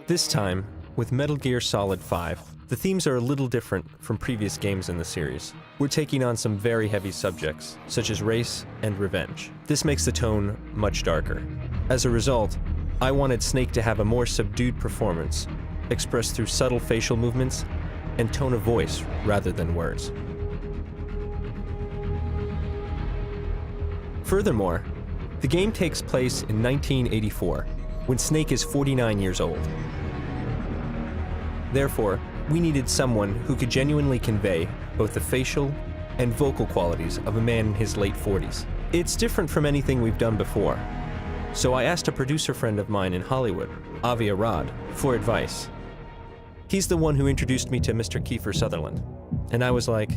This time, with Metal Gear Solid 5, the themes are a little different from previous games in the series. We're taking on some very heavy subjects, such as race and revenge. This makes the tone much darker. As a result, I wanted Snake to have a more subdued performance, expressed through subtle facial movements and tone of voice rather than words. Furthermore, the game takes place in 1984, when Snake is 49 years old. Therefore, we needed someone who could genuinely convey both the facial and vocal qualities of a man in his late 40s. It's different from anything we've done before, so I asked a producer friend of mine in Hollywood, Avi Arad, for advice. He's the one who introduced me to Mr. Kiefer Sutherland, and I was like,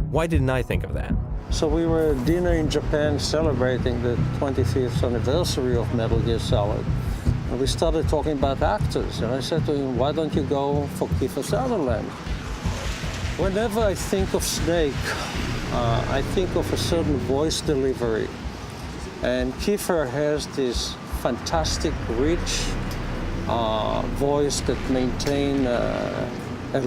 why didn't I think of that? So we were at dinner in Japan celebrating the 25th anniversary of Metal Gear Solid. And we started talking about actors, and I said to him, why don't you go for Kiefer Sutherland? Whenever I think of Snake, I think of a certain voice delivery. And Kiefer has this fantastic, rich voice that maintains a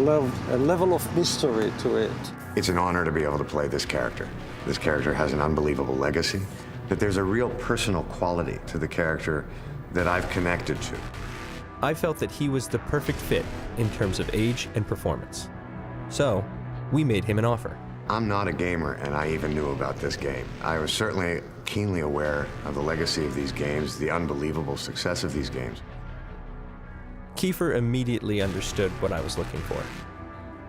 level of mystery to it. It's an honor to be able to play this character. This character has an unbelievable legacy, but there's a real personal quality to the character that I've connected to. I felt that he was the perfect fit in terms of age and performance. So, we made him an offer. I'm not a gamer, and I even knew about this game. I was certainly keenly aware of the legacy of these games, the unbelievable success of these games. Kiefer immediately understood what I was looking for.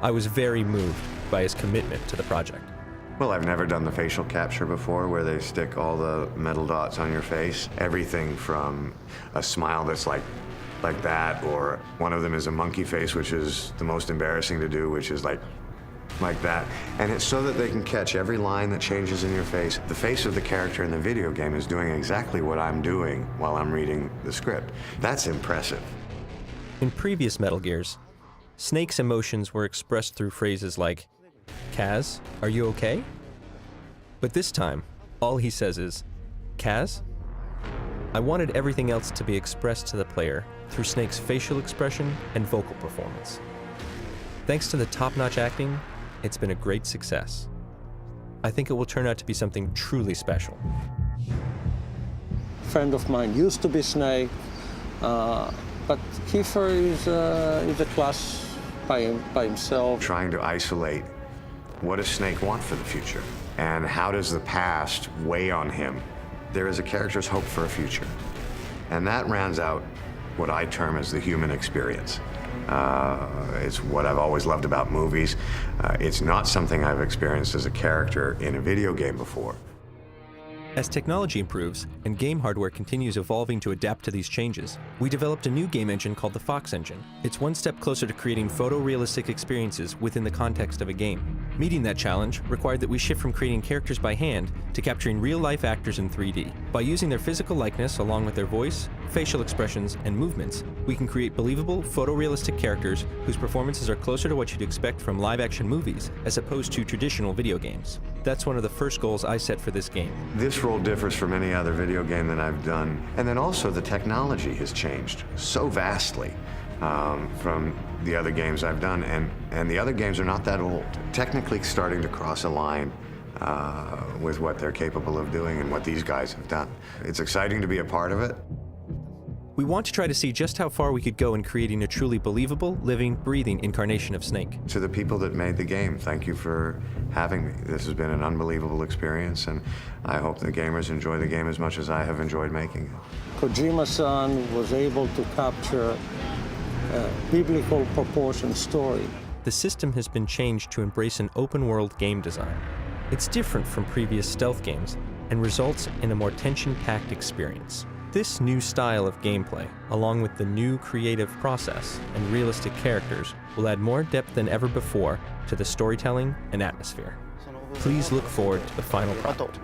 I was very moved by his commitment to the project. Well, I've never done the facial capture before, where they stick all the metal dots on your face. Everything from a smile that's like that, or one of them is a monkey face, which is the most embarrassing to do, which is like that. And it's so that they can catch every line that changes in your face. The face of the character in the video game is doing exactly what I'm doing while I'm reading the script. That's impressive. In previous Metal Gears, Snake's emotions were expressed through phrases like, Kaz, are you okay? But this time, all he says is, Kaz? I wanted everything else to be expressed to the player through Snake's facial expression and vocal performance. Thanks to the top-notch acting, it's been a great success. I think it will turn out to be something truly special. A friend of mine used to be Snake, but Kiefer is a class by himself. Trying to isolate what does Snake want for the future, and how does the past weigh on him? There is a character's hope for a future, and that rounds out what I term as the human experience. It's what I've always loved about movies. It's not something I've experienced as a character in a video game before. As technology improves and game hardware continues evolving to adapt to these changes, we developed a new game engine called the Fox Engine. It's one step closer to creating photorealistic experiences within the context of a game. Meeting that challenge required that we shift from creating characters by hand to capturing real-life actors in 3D. By using their physical likeness along with their voice, facial expressions, and movements, we can create believable, photorealistic characters whose performances are closer to what you'd expect from live-action movies as opposed to traditional video games. That's one of the first goals I set for this game. This role differs from any other video game that I've done. And then also the technology has changed so vastly from the other games I've done. And the other games are not that old. Technically starting to cross a line with what they're capable of doing and what these guys have done. It's exciting to be a part of it. We want to try to see just how far we could go in creating a truly believable, living, breathing incarnation of Snake. To the people that made the game, thank you for having me. This has been an unbelievable experience, and I hope the gamers enjoy the game as much as I have enjoyed making it. Kojima-san was able to capture a biblical proportion story. The system has been changed to embrace an open-world game design. It's different from previous stealth games and results in a more tension-packed experience. This new style of gameplay, along with the new creative process and realistic characters, will add more depth than ever before to the storytelling and atmosphere. Please look forward to the final product.